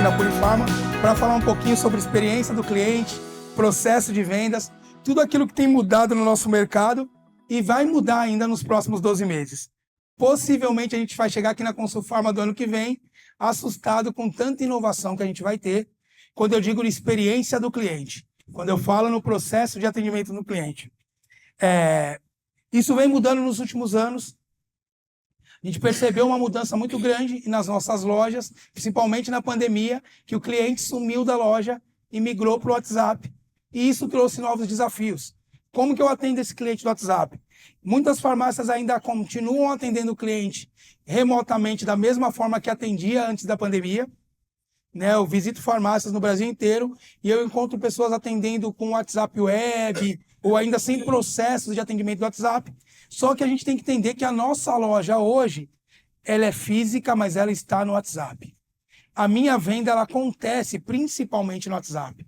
da Purifarma para falar um pouquinho sobre experiência do cliente, processo de vendas, tudo aquilo que tem mudado no nosso mercado e vai mudar ainda nos próximos 12 meses. Possivelmente a gente vai chegar aqui na Consulfarma do ano que vem assustado com tanta inovação que a gente vai ter quando eu digo experiência do cliente, quando eu falo no processo de atendimento do cliente. Isso vem mudando nos últimos anos. A gente percebeu uma mudança muito grande nas nossas lojas, principalmente na pandemia, que o cliente sumiu da loja e migrou para o WhatsApp. E isso trouxe novos desafios. Como que eu atendo esse cliente do WhatsApp? Muitas farmácias ainda continuam atendendo o cliente remotamente da mesma forma que atendia antes da pandemia. Eu visito farmácias no Brasil inteiro e eu encontro pessoas atendendo com WhatsApp web ou ainda sem processos de atendimento do WhatsApp. Só que a gente tem que entender que a nossa loja hoje, ela é física, mas ela está no WhatsApp. A minha venda, ela acontece principalmente no WhatsApp.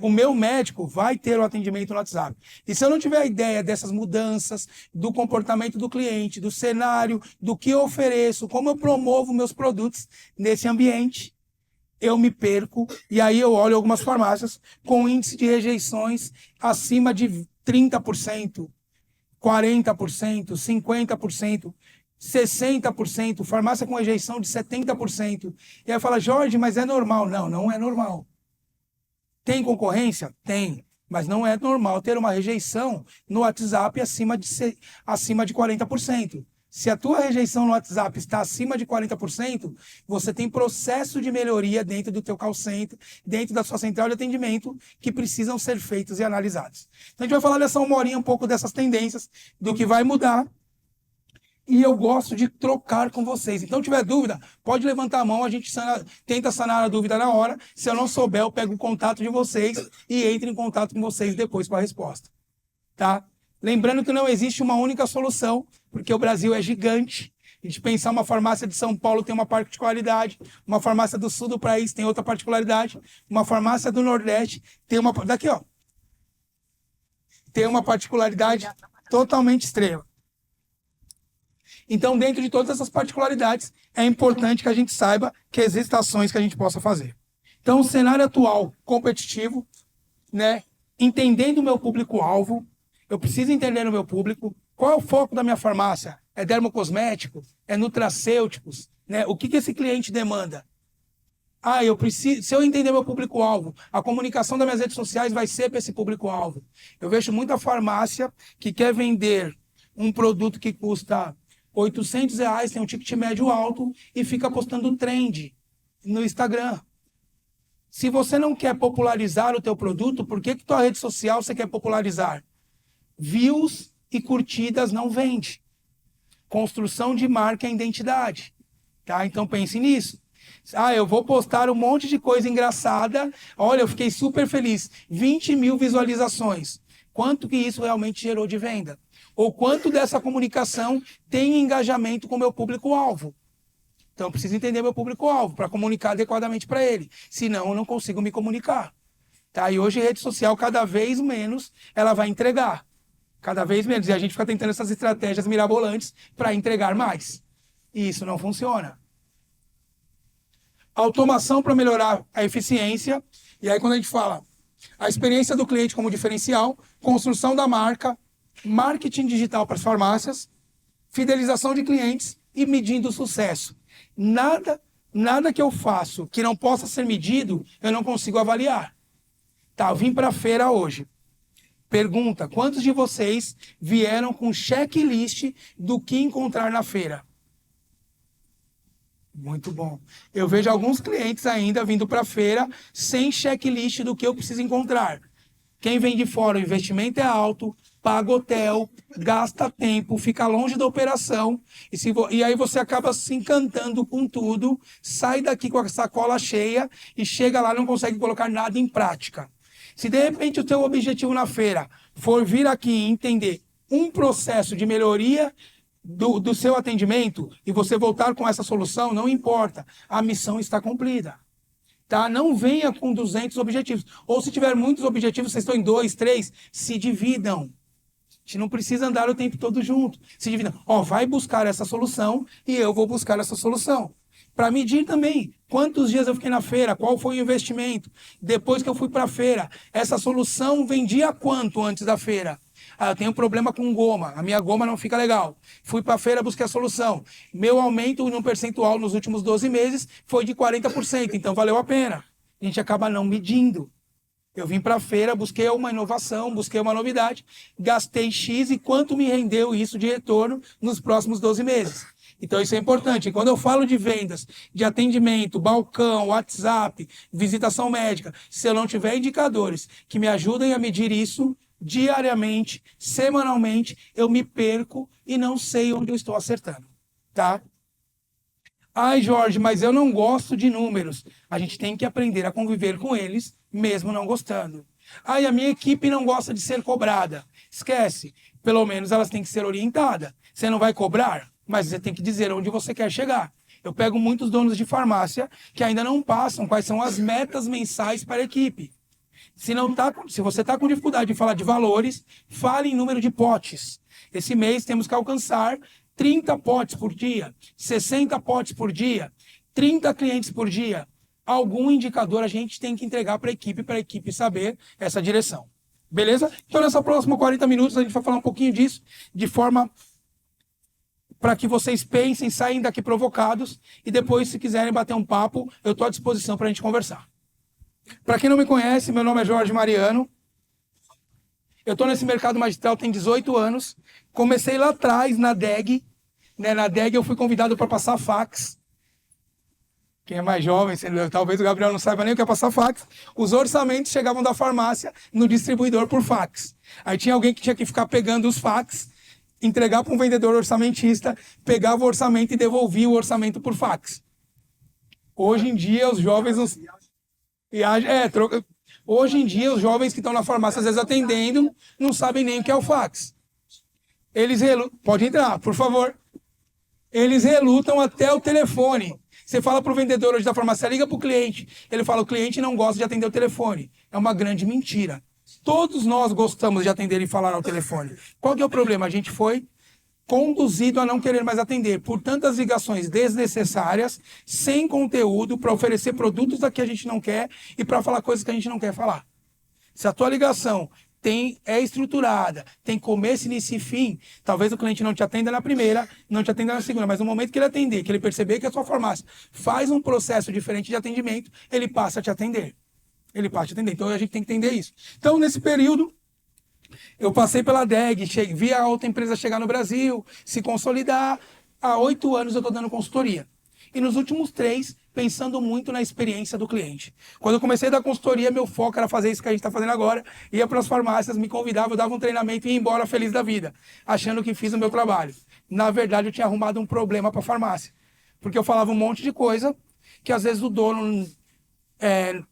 O meu médico vai ter o atendimento no WhatsApp. E se eu não tiver a ideia dessas mudanças, do comportamento do cliente, do cenário, do que eu ofereço, como eu promovo meus produtos nesse ambiente, eu me perco. E aí eu olho algumas farmácias com índice de rejeições acima de 30%, 40%, 50%, 60%, farmácia com rejeição de 70%. E aí fala, Jorge, mas é normal. Não, não é normal. Tem concorrência? Tem. Mas não é normal ter uma rejeição no WhatsApp acima de 40%. Se a tua rejeição no WhatsApp está acima de 40%, você tem processo de melhoria dentro do teu call center, dentro da sua central de atendimento, que precisam ser feitos e analisados. Então a gente vai falar nessa uma horinha um pouco dessas tendências, do que vai mudar. E eu gosto de trocar com vocês. Então, se tiver dúvida, pode levantar a mão, a gente tenta sanar a dúvida na hora. Se eu não souber, eu pego o contato de vocês e entro em contato com vocês depois com a resposta. Tá? Lembrando que não existe uma única solução, porque o Brasil é gigante. A gente pensar uma farmácia de São Paulo tem uma particularidade, uma farmácia do sul do país tem outra particularidade, uma farmácia do Nordeste tem uma... Daqui, ó. Tem uma particularidade totalmente extrema. Então, dentro de todas essas particularidades, é importante que a gente saiba que existem ações que a gente possa fazer. Então, o cenário atual competitivo, entendendo o meu público-alvo, eu preciso entender o meu público, qual é o foco da minha farmácia? É dermocosmético? É nutracêuticos? O que esse cliente demanda? Se eu entender meu público-alvo, a comunicação das minhas redes sociais vai ser para esse público-alvo. Eu vejo muita farmácia que quer vender um produto que custa R$800, tem um ticket médio alto e fica postando trend no Instagram. Se você não quer popularizar o teu produto, por que tua rede social você quer popularizar? Views e curtidas não vende. Construção de marca é identidade. Tá? Então pense nisso. Eu vou postar um monte de coisa engraçada. Olha, eu fiquei super feliz. 20 mil visualizações. Quanto que isso realmente gerou de venda? Ou quanto dessa comunicação tem engajamento com o meu público-alvo? Então, eu preciso entender meu público-alvo para comunicar adequadamente para ele. Senão, eu não consigo me comunicar. Tá? E hoje, a rede social, cada vez menos, ela vai entregar. Cada vez menos. E a gente fica tentando essas estratégias mirabolantes para entregar mais. E isso não funciona. Automação para melhorar a eficiência. E aí, quando a gente fala a experiência do cliente como diferencial, construção da marca, marketing digital para as farmácias, fidelização de clientes e medindo o sucesso. Nada que eu faço que não possa ser medido, eu não consigo avaliar. Tá, eu vim para a feira hoje. Pergunta, quantos de vocês vieram com checklist do que encontrar na feira? Muito bom. Eu vejo alguns clientes ainda vindo para a feira sem checklist do que eu preciso encontrar. Quem vem de fora, o investimento é alto, paga hotel, gasta tempo, fica longe da operação, e aí você acaba se encantando com tudo, sai daqui com a sacola cheia e chega lá e não consegue colocar nada em prática. Se de repente o teu objetivo na feira for vir aqui e entender um processo de melhoria do seu atendimento e você voltar com essa solução, não importa, a missão está cumprida. Tá? Não venha com 200 objetivos. Ou se tiver muitos objetivos, vocês estão em 2, 3, se dividam. A gente não precisa andar o tempo todo junto. Se dividam. Vai buscar essa solução e eu vou buscar essa solução. para medir também quantos dias eu fiquei na feira, qual foi o investimento. Depois que eu fui para a feira, essa solução vendia quanto antes da feira? Ah, eu tenho um problema com goma, a minha goma não fica legal. Fui para a feira, busquei a solução. Meu aumento no percentual nos últimos 12 meses foi de 40%, então valeu a pena. A gente acaba não medindo. Eu vim para a feira, busquei uma inovação, busquei uma novidade, gastei X e quanto me rendeu isso de retorno nos próximos 12 meses. Então isso é importante. Quando eu falo de vendas, de atendimento, balcão, WhatsApp, visitação médica, se eu não tiver indicadores que me ajudem a medir isso diariamente, semanalmente, eu me perco e não sei onde eu estou acertando, tá? Ai, Jorge, mas eu não gosto de números. A gente tem que aprender a conviver com eles, mesmo não gostando. Ai, a minha equipe não gosta de ser cobrada. Esquece. Pelo menos elas têm que ser orientadas. Você não vai cobrar, mas você tem que dizer onde você quer chegar. Eu pego muitos donos de farmácia que ainda não passam quais são as metas mensais para a equipe. Se você está com dificuldade de falar de valores, fale em número de potes. Esse mês temos que alcançar 30 potes por dia, 60 potes por dia, 30 clientes por dia. Algum indicador a gente tem que entregar para a equipe saber essa direção. Beleza? Então, nessa próxima 40 minutos, a gente vai falar um pouquinho disso, de forma para que vocês pensem, saem daqui provocados, e depois, se quiserem bater um papo, eu estou à disposição para a gente conversar. Para quem não me conhece, meu nome é Jorge Mariano. Eu estou nesse mercado magistral tem 18 anos. Comecei lá atrás, na DEG. Né? Na DEG eu fui convidado para passar fax. Quem é mais jovem, talvez o Gabriel não saiba nem o que é passar fax. Os orçamentos chegavam da farmácia no distribuidor por fax. Aí tinha alguém que tinha que ficar pegando os fax, entregar para um vendedor orçamentista, pegava o orçamento e devolvia o orçamento por fax. Hoje em dia, os jovens... Hoje em dia, os jovens que estão na farmácia, às vezes atendendo, não sabem nem o que é o fax. Pode entrar, por favor. Eles relutam até o telefone. Você fala para o vendedor hoje da farmácia, liga para o cliente. Ele fala, o cliente não gosta de atender o telefone. É uma grande mentira. Todos nós gostamos de atender e falar ao telefone. Qual que é o problema? A gente foi conduzido a não querer mais atender por tantas ligações desnecessárias, sem conteúdo, para oferecer produtos que a gente não quer e para falar coisas que a gente não quer falar. Se a tua ligação é estruturada, tem começo, início e fim, talvez o cliente não te atenda na primeira, não te atenda na segunda, mas no momento que ele atender, que ele perceber que a sua farmácia faz um processo diferente de atendimento, ele passa a te atender. Então a gente tem que entender isso. Então, nesse período, eu passei pela DEG, vi a outra empresa chegar no Brasil, se consolidar. Há 8 anos eu estou dando consultoria. E nos últimos 3, pensando muito na experiência do cliente. Quando eu comecei a dar consultoria, meu foco era fazer isso que a gente está fazendo agora. Ia para as farmácias, me convidava, eu dava um treinamento e ia embora feliz da vida, achando que fiz o meu trabalho. Na verdade, eu tinha arrumado um problema para a farmácia. Porque eu falava um monte de coisa que às vezes o dono...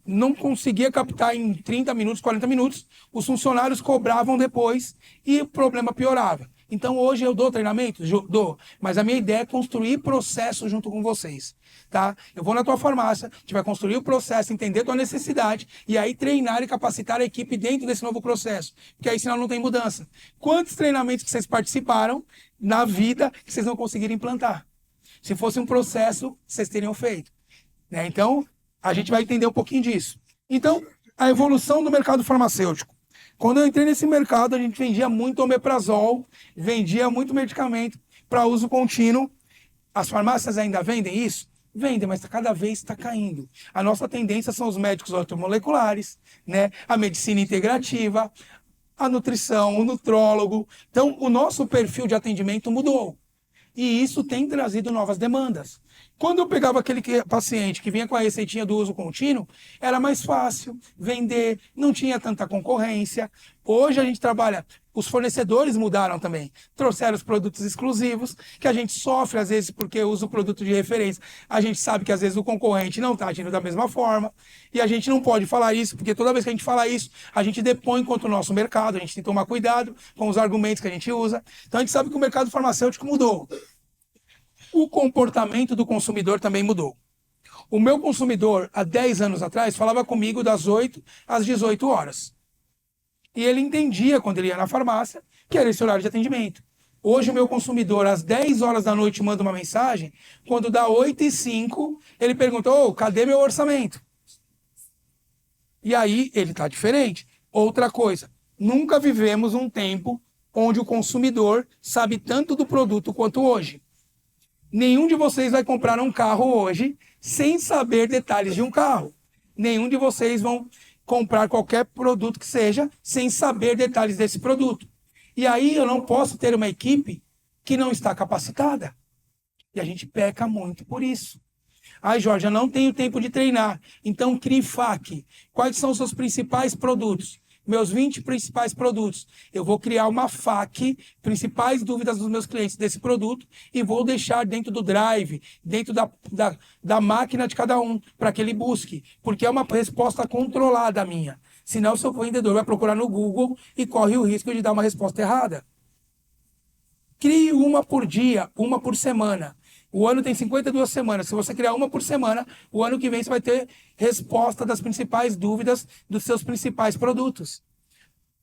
não conseguia captar em 30 minutos, 40 minutos, os funcionários cobravam depois e o problema piorava. Então hoje eu dou treinamento? Dou, mas a minha ideia é construir processo junto com vocês, tá? Eu vou na tua farmácia, a gente vai construir o processo, entender a tua necessidade e aí treinar e capacitar a equipe dentro desse novo processo, porque aí senão não tem mudança. Quantos treinamentos que vocês participaram na vida que vocês não conseguiram implantar? Se fosse um processo, vocês teriam feito, né? Então, a gente vai entender um pouquinho disso. Então, a evolução do mercado farmacêutico. Quando eu entrei nesse mercado, a gente vendia muito omeprazol, vendia muito medicamento para uso contínuo. As farmácias ainda vendem isso? Vendem, mas cada vez está caindo. A nossa tendência são os médicos ortomoleculares, né? A medicina integrativa, a nutrição, o nutrólogo. Então, o nosso perfil de atendimento mudou. E isso tem trazido novas demandas. Quando eu pegava aquele paciente que vinha com a receitinha do uso contínuo, era mais fácil vender, não tinha tanta concorrência. Hoje a gente trabalha, os fornecedores mudaram também, trouxeram os produtos exclusivos, que a gente sofre às vezes porque usa o produto de referência. A gente sabe que às vezes o concorrente não está agindo da mesma forma, e a gente não pode falar isso, porque toda vez que a gente fala isso, a gente depõe contra o nosso mercado, a gente tem que tomar cuidado com os argumentos que a gente usa. Então a gente sabe que o mercado farmacêutico mudou. O comportamento do consumidor também mudou. O meu consumidor, há 10 anos atrás, falava comigo das 8 às 18 horas. E ele entendia, quando ele ia na farmácia, que era esse horário de atendimento. Hoje o meu consumidor, às 10 horas da noite, manda uma mensagem. Quando dá 8h05, ele pergunta, cadê meu orçamento? E aí ele está diferente. Outra coisa, nunca vivemos um tempo onde o consumidor sabe tanto do produto quanto hoje. Nenhum de vocês vai comprar um carro hoje sem saber detalhes de um carro. Nenhum de vocês vão comprar qualquer produto que seja sem saber detalhes desse produto. E aí eu não posso ter uma equipe que não está capacitada. E a gente peca muito por isso. Ai, Jorge, eu não tenho tempo de treinar. Então crie FAQ. Quais são os seus principais produtos? Meus 20 principais produtos. Eu vou criar uma FAQ, principais dúvidas dos meus clientes desse produto, e vou deixar dentro do Drive, dentro da máquina de cada um, para que ele busque. Porque é uma resposta controlada minha. Senão o seu vendedor vai procurar no Google e corre o risco de dar uma resposta errada. Crie uma por dia, uma por semana. O ano tem 52 semanas. Se você criar uma por semana, o ano que vem você vai ter resposta das principais dúvidas dos seus principais produtos,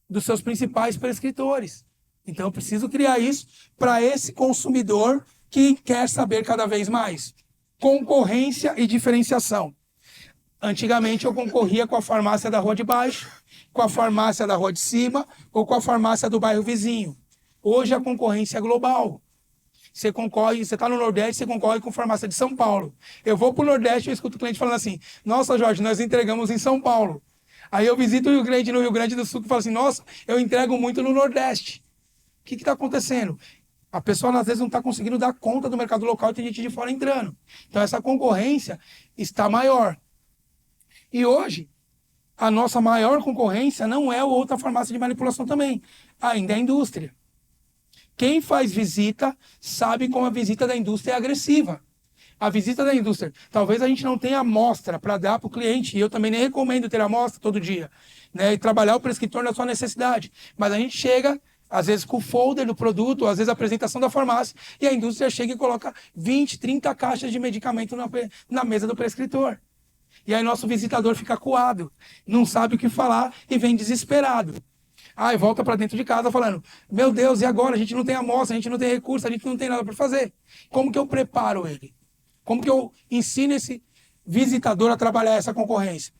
dos seus principais prescritores. Então eu preciso criar isso para esse consumidor que quer saber cada vez mais. Concorrência e diferenciação. Antigamente eu concorria com a farmácia da rua de baixo, com a farmácia da rua de cima ou com a farmácia do bairro vizinho. Hoje a concorrência é global. Você concorre, você está no Nordeste, você concorre com a farmácia de São Paulo. Eu vou para o Nordeste e eu escuto o cliente falando assim, nossa, Jorge, nós entregamos em São Paulo. Aí eu visito o cliente no Rio Grande do Sul e falo assim, nossa, eu entrego muito no Nordeste. O que está acontecendo? A pessoa, às vezes, não está conseguindo dar conta do mercado local e tem gente de fora entrando. Então, essa concorrência está maior. E hoje, a nossa maior concorrência não é outra farmácia de manipulação também. Ainda é a indústria. Quem faz visita sabe como a visita da indústria é agressiva. A visita da indústria, talvez a gente não tenha amostra para dar para o cliente, e eu também nem recomendo ter amostra todo dia, né? E trabalhar o prescritor na sua necessidade. Mas a gente chega, às vezes com o folder do produto, às vezes a apresentação da farmácia, e a indústria chega e coloca 20, 30 caixas de medicamento na mesa do prescritor. E aí nosso visitador fica acuado, não sabe o que falar e vem desesperado. Aí volta para dentro de casa falando, meu Deus, e agora? A gente não tem amostra, a gente não tem recurso, a gente não tem nada para fazer. Como que eu preparo ele? Como que eu ensino esse visitador a trabalhar essa concorrência?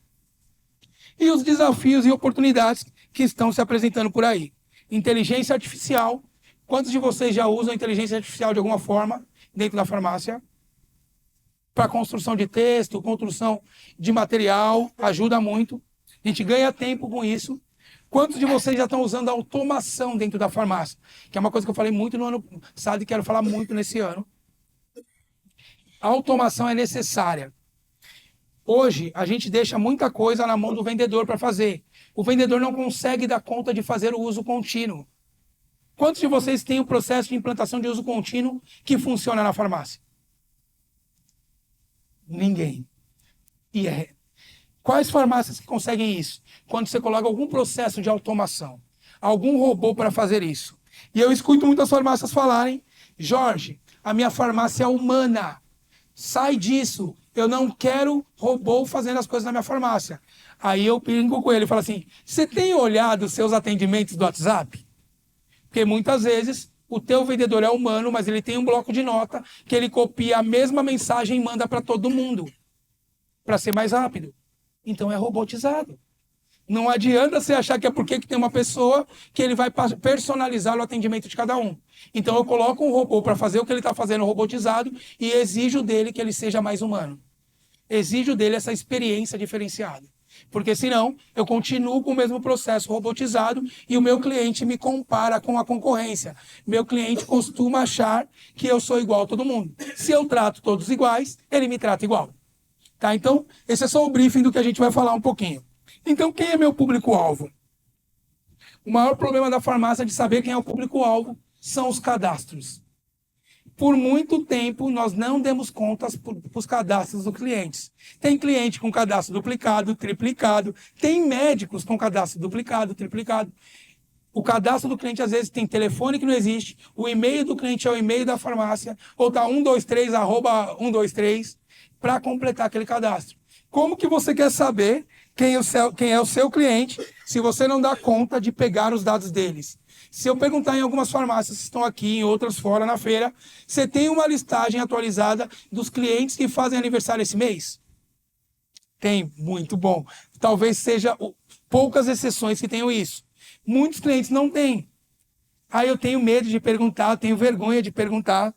E os desafios e oportunidades que estão se apresentando por aí. Inteligência artificial. Quantos de vocês já usam inteligência artificial de alguma forma dentro da farmácia? Para construção de texto, construção de material, ajuda muito. A gente ganha tempo com isso. Quantos de vocês já estão usando a automação dentro da farmácia? Que é uma coisa que eu falei muito no ano passado e quero falar muito nesse ano. A automação é necessária. Hoje, a gente deixa muita coisa na mão do vendedor para fazer. O vendedor não consegue dar conta de fazer o uso contínuo. Quantos de vocês têm o processo de implantação de uso contínuo que funciona na farmácia? Ninguém. Quais farmácias que conseguem isso? Quando você coloca algum processo de automação, algum robô para fazer isso. E eu escuto muitas farmácias falarem, Jorge, a minha farmácia é humana. Sai disso. Eu não quero robô fazendo as coisas na minha farmácia. Aí eu brinco com ele e falo assim, você tem olhado os seus atendimentos do WhatsApp? Porque muitas vezes o teu vendedor é humano, mas ele tem um bloco de nota que ele copia a mesma mensagem e manda para todo mundo. Para ser mais rápido. Então é robotizado. Não adianta você achar que é porque tem uma pessoa que ele vai personalizar o atendimento de cada um. Então eu coloco um robô para fazer o que ele está fazendo robotizado e exijo dele que ele seja mais humano. Exijo dele essa experiência diferenciada. Porque senão eu continuo com o mesmo processo robotizado e o meu cliente me compara com a concorrência. Meu cliente costuma achar que eu sou igual a todo mundo. Se eu trato todos iguais, ele me trata igual. Tá? Então, esse é só o briefing do que a gente vai falar um pouquinho. Então, quem é meu público-alvo? O maior problema da farmácia de saber quem é o público-alvo são os cadastros. Por muito tempo, nós não demos contas para os cadastros dos clientes. Tem cliente com cadastro duplicado, triplicado. Tem médicos com cadastro duplicado, triplicado. O cadastro do cliente, às vezes, tem telefone que não existe. O e-mail do cliente é o e-mail da farmácia. Ou tá 123, @123, para completar aquele cadastro. Como que você quer saber quem é o seu cliente se você não dá conta de pegar os dados deles? Se eu perguntar em algumas farmácias que estão aqui, em outras fora na feira, você tem uma listagem atualizada dos clientes que fazem aniversário esse mês? Tem, muito bom. Talvez seja poucas exceções que tenham isso. Muitos clientes não têm. Aí eu tenho medo de perguntar, tenho vergonha de perguntar.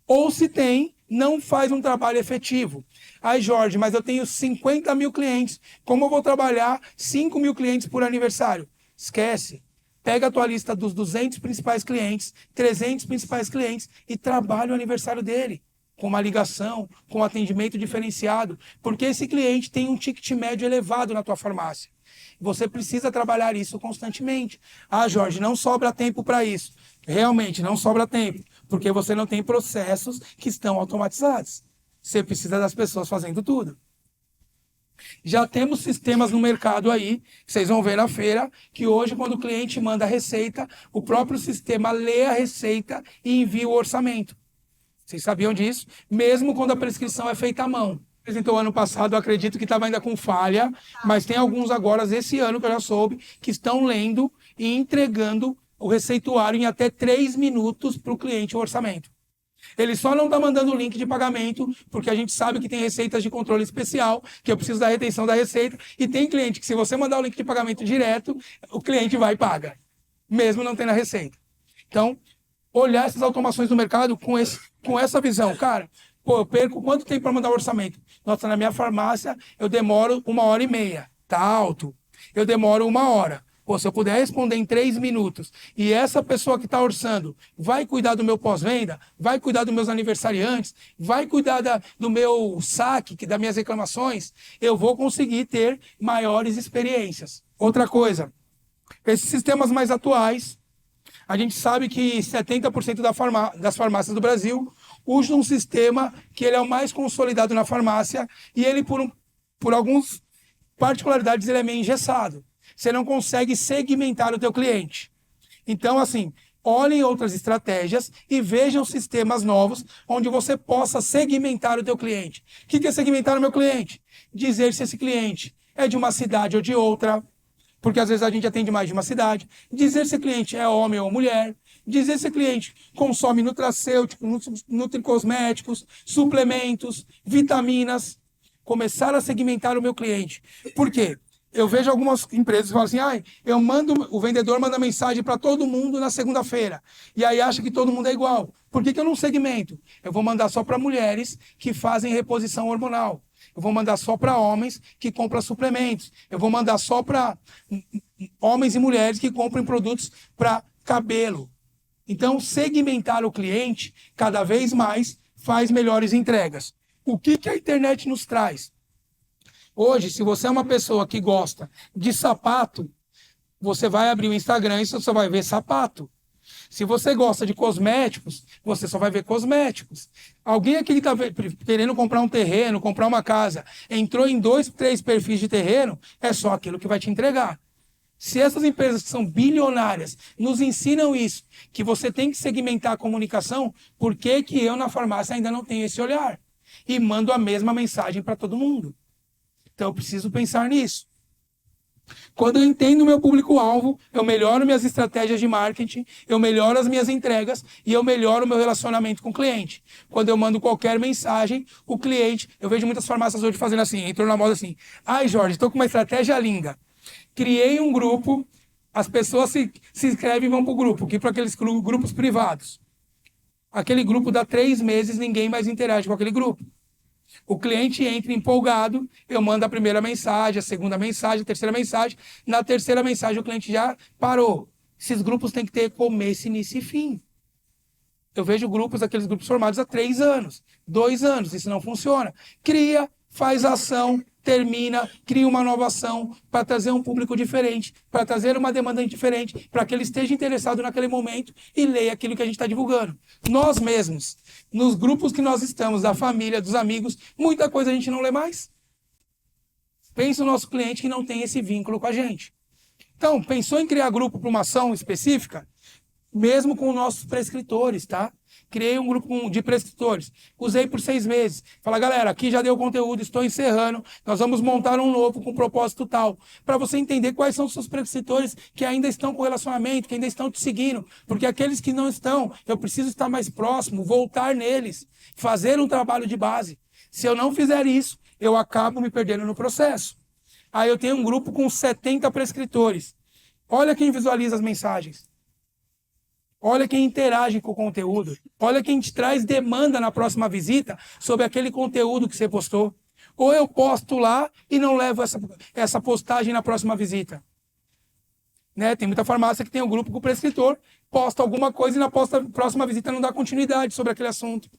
Ou se tem, não faz um trabalho efetivo. Aí, Jorge, mas eu tenho 50 mil clientes. Como eu vou trabalhar 5 mil clientes por aniversário? Esquece. Pega a tua lista dos 200 principais clientes, 300 principais clientes e trabalha o aniversário dele. Com uma ligação, com um atendimento diferenciado. Porque esse cliente tem um ticket médio elevado na tua farmácia. Você precisa trabalhar isso constantemente. Ah, Jorge, não sobra tempo para isso. Realmente, não sobra tempo, porque você não tem processos que estão automatizados. Você precisa das pessoas fazendo tudo. Já temos sistemas no mercado aí, vocês vão ver na feira, que hoje, quando o cliente manda a receita, o próprio sistema lê a receita e envia o orçamento. Vocês sabiam disso? Mesmo quando a prescrição é feita à mão. Apresentou ano passado, eu acredito que estava ainda com falha, mas tem alguns agora, esse ano que eu já soube, que estão lendo e entregando o receituário em até 3 minutos para o cliente o orçamento. Ele só não está mandando o link de pagamento, porque a gente sabe que tem receitas de controle especial, que eu preciso da retenção da receita, e tem cliente que se você mandar o link de pagamento direto, o cliente vai e paga, mesmo não tendo a receita. Então, olhar essas automações do mercado com essa visão, cara. Pô, eu perco quanto tempo para mandar o orçamento? Nossa, na minha farmácia eu demoro 1h30. Tá alto. Eu demoro 1 hora. Pô, se eu puder responder em 3 minutos e essa pessoa que está orçando vai cuidar do meu pós-venda, vai cuidar dos meus aniversariantes, vai cuidar do meu saque, das minhas reclamações, eu vou conseguir ter maiores experiências. Outra coisa, esses sistemas mais atuais, a gente sabe que 70% das farmácias do Brasil usam um sistema que ele é o mais consolidado na farmácia e ele, por algumas particularidades, ele é meio engessado. Você não consegue segmentar o teu cliente. Então, assim, olhem outras estratégias e vejam sistemas novos onde você possa segmentar o teu cliente. O que é segmentar o meu cliente? Dizer se esse cliente é de uma cidade ou de outra, porque às vezes a gente atende mais de uma cidade. Dizer se o cliente é homem ou mulher. Dizer se o cliente consome nutracêuticos, nutricosméticos, suplementos, vitaminas. Começar a segmentar o meu cliente. Por quê? Eu vejo algumas empresas que falam assim, o vendedor manda mensagem para todo mundo na segunda-feira. E aí acha que todo mundo é igual. Por que eu não segmento? Eu vou mandar só para mulheres que fazem reposição hormonal. Eu vou mandar só para homens que compram suplementos. Eu vou mandar só para homens e mulheres que compram produtos para cabelo. Então, segmentar o cliente cada vez mais faz melhores entregas. O que a internet nos traz? Hoje, se você é uma pessoa que gosta de sapato, você vai abrir o Instagram e você só vai ver sapato. Se você gosta de cosméticos, você só vai ver cosméticos. Alguém aqui que está querendo comprar um terreno, comprar uma casa, entrou em 2, 3 perfis de terreno, é só aquilo que vai te entregar. Se essas empresas que são bilionárias nos ensinam isso, que você tem que segmentar a comunicação, por que eu na farmácia ainda não tenho esse olhar? E mando a mesma mensagem para todo mundo. Então eu preciso pensar nisso. Quando eu entendo o meu público-alvo, eu melhoro minhas estratégias de marketing, eu melhoro as minhas entregas e eu melhoro o meu relacionamento com o cliente. Quando eu mando qualquer mensagem, o cliente... Eu vejo muitas farmácias hoje fazendo assim, entrou na moda assim. Ai, Jorge, estou com uma estratégia linda. Criei um grupo, as pessoas se inscrevem e vão para o grupo, que para aqueles grupos privados. Aquele grupo dá 3 meses, ninguém mais interage com aquele grupo. O cliente entra empolgado, eu mando a primeira mensagem, a segunda mensagem, a terceira mensagem. Na terceira mensagem o cliente já parou. Esses grupos têm que ter começo, início e fim. Eu vejo aqueles grupos formados há 3 anos, 2 anos, isso não funciona. Cria, faz ação, termina, cria uma nova ação para trazer um público diferente, para trazer uma demanda diferente, para que ele esteja interessado naquele momento e leia aquilo que a gente está divulgando. Nós mesmos, nos grupos que nós estamos, da família, dos amigos, muita coisa a gente não lê mais. Pensa no nosso cliente que não tem esse vínculo com a gente. Então, pensou em criar grupo para uma ação específica? Mesmo com os nossos prescritores, tá? Criei um grupo de prescritores. Usei por 6 meses. Fala, galera, aqui já deu conteúdo, estou encerrando. Nós vamos montar um novo com propósito tal. Para você entender quais são os seus prescritores que ainda estão com relacionamento, que ainda estão te seguindo. Porque aqueles que não estão, eu preciso estar mais próximo, voltar neles, fazer um trabalho de base. Se eu não fizer isso, eu acabo me perdendo no processo. Aí eu tenho um grupo com 70 prescritores. Olha quem visualiza as mensagens. Olha quem interage com o conteúdo. Olha quem te traz demanda na próxima visita sobre aquele conteúdo que você postou. Ou eu posto lá e não levo essa postagem na próxima visita. Né? Tem muita farmácia que tem um grupo com o prescritor, posta alguma coisa e na próxima visita não dá continuidade sobre aquele assunto.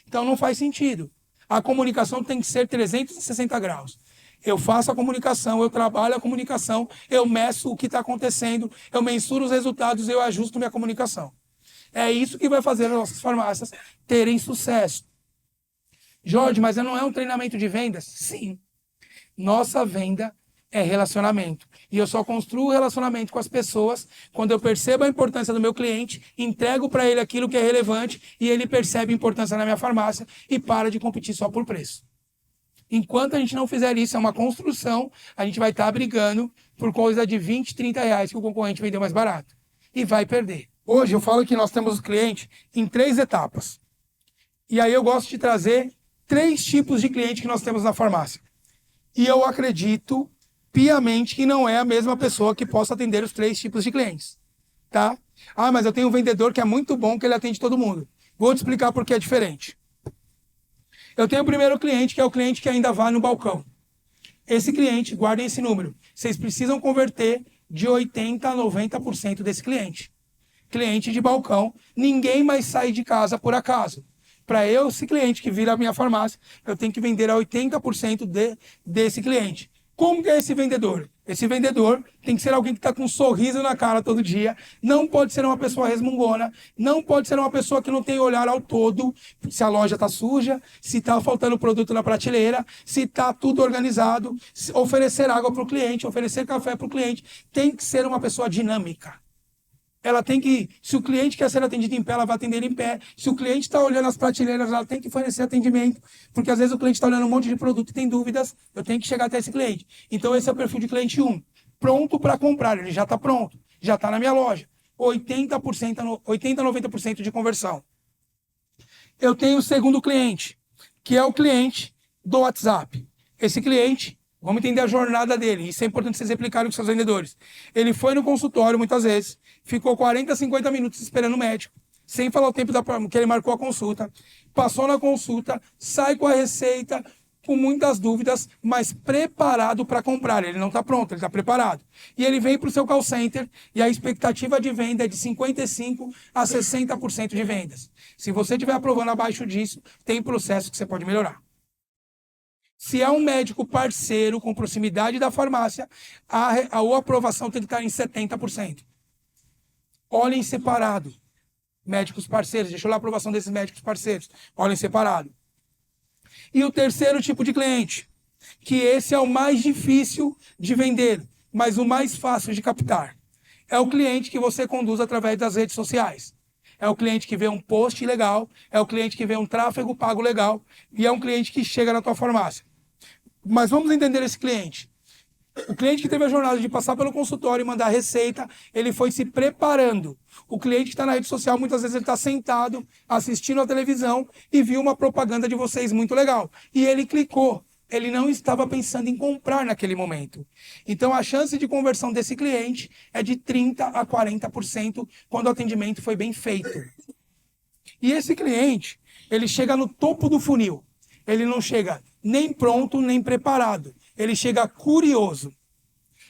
Então não faz sentido. A comunicação tem que ser 360 graus. Eu faço a comunicação, eu trabalho a comunicação, eu meço o que está acontecendo, eu mensuro os resultados, eu ajusto minha comunicação. É isso que vai fazer as nossas farmácias terem sucesso. Jorge, mas não é um treinamento de vendas? Sim. Nossa venda é relacionamento. E eu só construo relacionamento com as pessoas quando eu percebo a importância do meu cliente, entrego para ele aquilo que é relevante e ele percebe a importância na minha farmácia e para de competir só por preço. Enquanto a gente não fizer isso, é uma construção, a gente vai estar brigando por coisa de 20, 30 reais que o concorrente vendeu mais barato. E vai perder. Hoje eu falo que nós temos o cliente em 3 etapas. E aí eu gosto de trazer 3 tipos de cliente que nós temos na farmácia. E eu acredito piamente que não é a mesma pessoa que possa atender os 3 tipos de clientes. Tá? Ah, mas eu tenho um vendedor que é muito bom, que ele atende todo mundo. Vou te explicar por que é diferente. Eu tenho o primeiro cliente, que é o cliente que ainda vai no balcão. Esse cliente, guardem esse número. Vocês precisam converter de 80% a 90% desse cliente. Cliente de balcão, ninguém mais sai de casa por acaso. Para eu, esse cliente que vira a minha farmácia, eu tenho que vender a 80% desse cliente. Como que é esse vendedor? Esse vendedor tem que ser alguém que está com um sorriso na cara todo dia, não pode ser uma pessoa resmungona, não pode ser uma pessoa que não tem olhar ao todo, se a loja está suja, se está faltando produto na prateleira, se está tudo organizado, oferecer água para o cliente, oferecer café para o cliente. Tem que ser uma pessoa dinâmica. Ela tem que, se o cliente quer ser atendido em pé, ela vai atender em pé. Se o cliente está olhando as prateleiras, ela tem que fornecer atendimento. Porque às vezes o cliente está olhando um monte de produto e tem dúvidas, eu tenho que chegar até esse cliente. Então esse é o perfil de cliente 1. Pronto para comprar, ele já está pronto, já está na minha loja. 80% a 90% de conversão. Eu tenho o segundo cliente, que é o cliente do WhatsApp. Esse cliente, vamos entender a jornada dele. Isso é importante vocês replicarem com seus vendedores. Ele foi no consultório muitas vezes, ficou 40, 50 minutos esperando o médico, sem falar o tempo que ele marcou a consulta. Passou na consulta, sai com a receita, com muitas dúvidas, mas preparado para comprar. Ele não está pronto, ele está preparado. E ele vem para o seu call center e a expectativa de venda é de 55% a 60% de vendas. Se você estiver aprovando abaixo disso, tem processo que você pode melhorar. Se é um médico parceiro com proximidade da farmácia, a aprovação tem que estar em 70%. Olhem separado. Médicos parceiros, deixa eu lá a aprovação desses médicos parceiros. Olhem separado. E o terceiro tipo de cliente, que esse é o mais difícil de vender, mas o mais fácil de captar. É o cliente que você conduz através das redes sociais. É o cliente que vê um post legal, é o cliente que vê um tráfego pago legal e é um cliente que chega na tua farmácia. Mas vamos entender esse cliente. O cliente que teve a jornada de passar pelo consultório e mandar receita, ele foi se preparando. O cliente que está na rede social, muitas vezes ele está sentado, assistindo a televisão e viu uma propaganda de vocês muito legal. E ele clicou. Ele não estava pensando em comprar naquele momento. Então, a chance de conversão desse cliente é de 30% a 40% quando o atendimento foi bem feito. E esse cliente, ele chega no topo do funil. Ele não chega nem pronto, nem preparado. Ele chega curioso.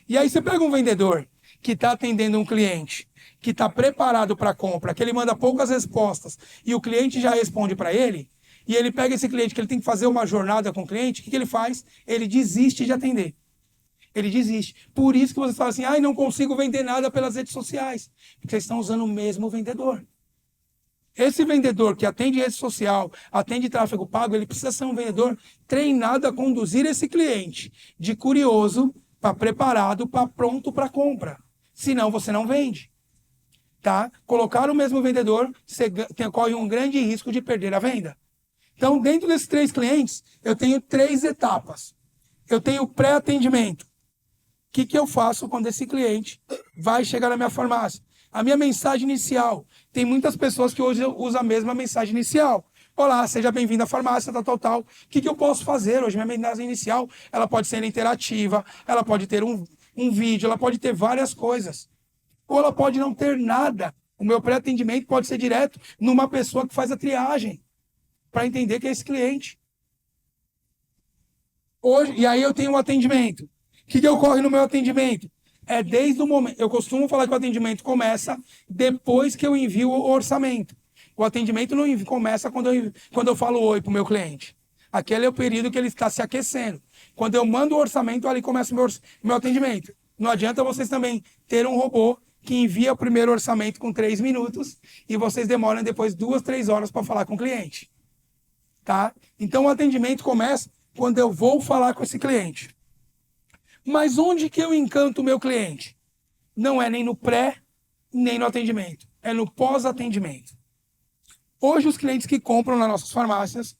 E aí você pega um vendedor que está atendendo um cliente, que está preparado para a compra, que ele manda poucas respostas e o cliente já responde para ele, e ele pega esse cliente que ele tem que fazer uma jornada com o cliente, o que ele faz? Ele desiste de atender. Ele desiste. Por isso que você fala assim, não consigo vender nada pelas redes sociais. Porque vocês estão usando o mesmo vendedor. Esse vendedor que atende rede social, atende tráfego pago, ele precisa ser um vendedor treinado a conduzir esse cliente de curioso para preparado, para pronto para compra. Senão você não vende. tá? Colocar o mesmo vendedor, você corre um grande risco de perder a venda. Então, dentro desses 3 clientes, eu tenho 3 etapas. Eu tenho pré-atendimento. O que eu faço quando esse cliente vai chegar na minha farmácia? A minha mensagem inicial. Tem muitas pessoas que hoje usam a mesma mensagem inicial. Olá, seja bem-vindo à farmácia, tal. O que eu posso fazer hoje? Minha mensagem inicial, ela pode ser interativa, ela pode ter um vídeo, ela pode ter várias coisas. Ou ela pode não ter nada. O meu pré-atendimento pode ser direto numa pessoa que faz a triagem, para entender que é esse cliente. Hoje, e aí eu tenho um atendimento. O que ocorre no meu atendimento? É desde o momento... Eu costumo falar que o atendimento começa depois que eu envio o orçamento. O atendimento não começa quando eu falo oi para o meu cliente. Aquele é o período que ele está se aquecendo. Quando eu mando o orçamento, ali começa o meu atendimento. Não adianta vocês também ter um robô que envia o primeiro orçamento com 3 minutos e vocês demoram depois 2, 3 horas para falar com o cliente. Tá? Então o atendimento começa quando eu vou falar com esse cliente. Mas onde que eu encanto o meu cliente? Não é nem no pré, nem no atendimento. É no pós-atendimento. Hoje os clientes que compram nas nossas farmácias,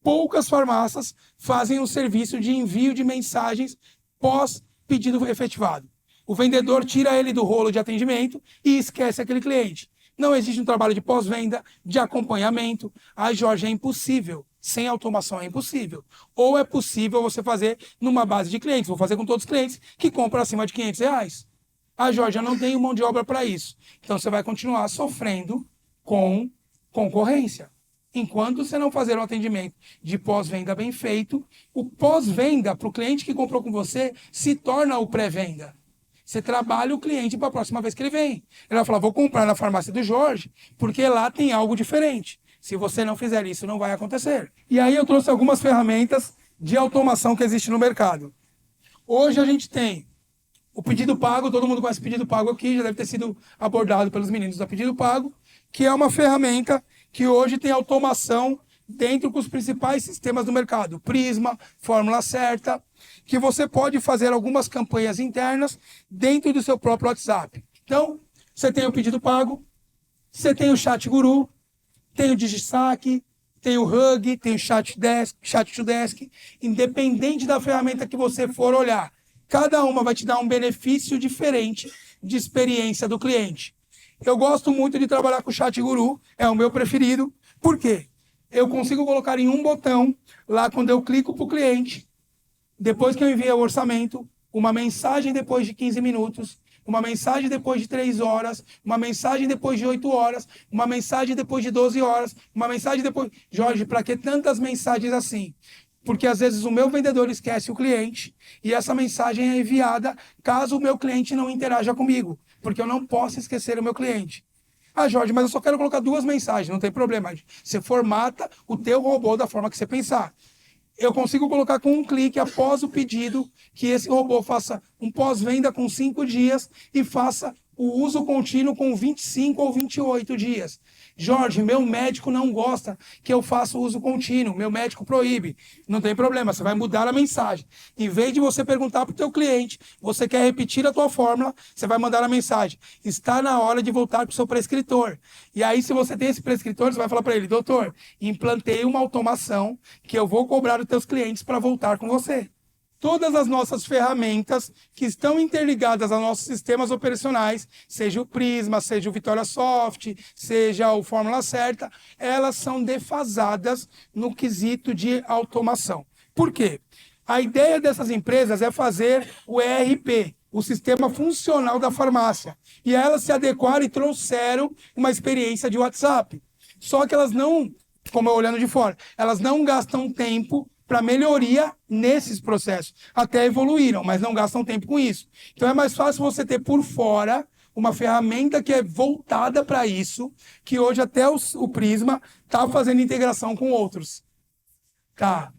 poucas farmácias fazem o serviço de envio de mensagens pós-pedido efetivado. O vendedor tira ele do rolo de atendimento e esquece aquele cliente. Não existe um trabalho de pós-venda, de acompanhamento. Jorge, é impossível. Sem automação é impossível. Ou é possível você fazer numa base de clientes. Vou fazer com todos os clientes que compram acima de R$500. Jorge, eu não tenho mão de obra para isso. Então você vai continuar sofrendo com concorrência. Enquanto você não fazer um atendimento de pós-venda bem feito, o pós-venda para o cliente que comprou com você se torna o pré-venda. Você trabalha o cliente para a próxima vez que ele vem. Ele vai falar, vou comprar na farmácia do Jorge, porque lá tem algo diferente. Se você não fizer isso, não vai acontecer. E aí eu trouxe algumas ferramentas de automação que existem no mercado. Hoje a gente tem o pedido pago, todo mundo conhece o pedido pago aqui, já deve ter sido abordado pelos meninos da Pedido Pago, que é uma ferramenta que hoje tem automação dentro dos principais sistemas do mercado. Prisma, Fórmula Certa, que você pode fazer algumas campanhas internas dentro do seu próprio WhatsApp. Então, você tem o pedido pago, você tem o Chat Guru, tem o DigiSaque, tem o Hug, tem o Chat to Desk. Independente da ferramenta que você for olhar, cada uma vai te dar um benefício diferente de experiência do cliente. Eu gosto muito de trabalhar com o Chat Guru, é o meu preferido. Por quê? Eu consigo colocar em um botão, lá quando eu clico para o cliente, depois que eu enviei o orçamento, uma mensagem depois de 15 minutos, uma mensagem depois de 3 horas, uma mensagem depois de 8 horas, uma mensagem depois de 12 horas, uma mensagem depois... Jorge, para que tantas mensagens assim? Porque às vezes o meu vendedor esquece o cliente e essa mensagem é enviada caso o meu cliente não interaja comigo, porque eu não posso esquecer o meu cliente. Jorge, mas eu só quero colocar 2 mensagens, não tem problema. Você formata o teu robô da forma que você pensar. Eu consigo colocar com um clique após o pedido que esse robô faça um pós-venda com 5 dias e faça o uso contínuo com 25 ou 28 dias. Jorge, meu médico não gosta que eu faça o uso contínuo, meu médico proíbe. Não tem problema, você vai mudar a mensagem. Em vez de você perguntar para o teu cliente, você quer repetir a tua fórmula, você vai mandar a mensagem. Está na hora de voltar para o seu prescritor. E aí, se você tem esse prescritor, você vai falar para ele, doutor, implantei uma automação que eu vou cobrar os teus clientes para voltar com você. Todas as nossas ferramentas que estão interligadas aos nossos sistemas operacionais, seja o Prisma, seja o Vitória Soft, seja o Fórmula Certa, elas são defasadas no quesito de automação. Por quê? A ideia dessas empresas é fazer o ERP, o Sistema Funcional da Farmácia. E elas se adequaram e trouxeram uma experiência de WhatsApp. Só que elas não, como eu olhando de fora, elas não gastam tempo para melhoria nesses processos. Até evoluíram, mas não gastam tempo com isso. Então é mais fácil você ter por fora uma ferramenta que é voltada para isso, que hoje até o Prisma está fazendo integração com outros. Tá.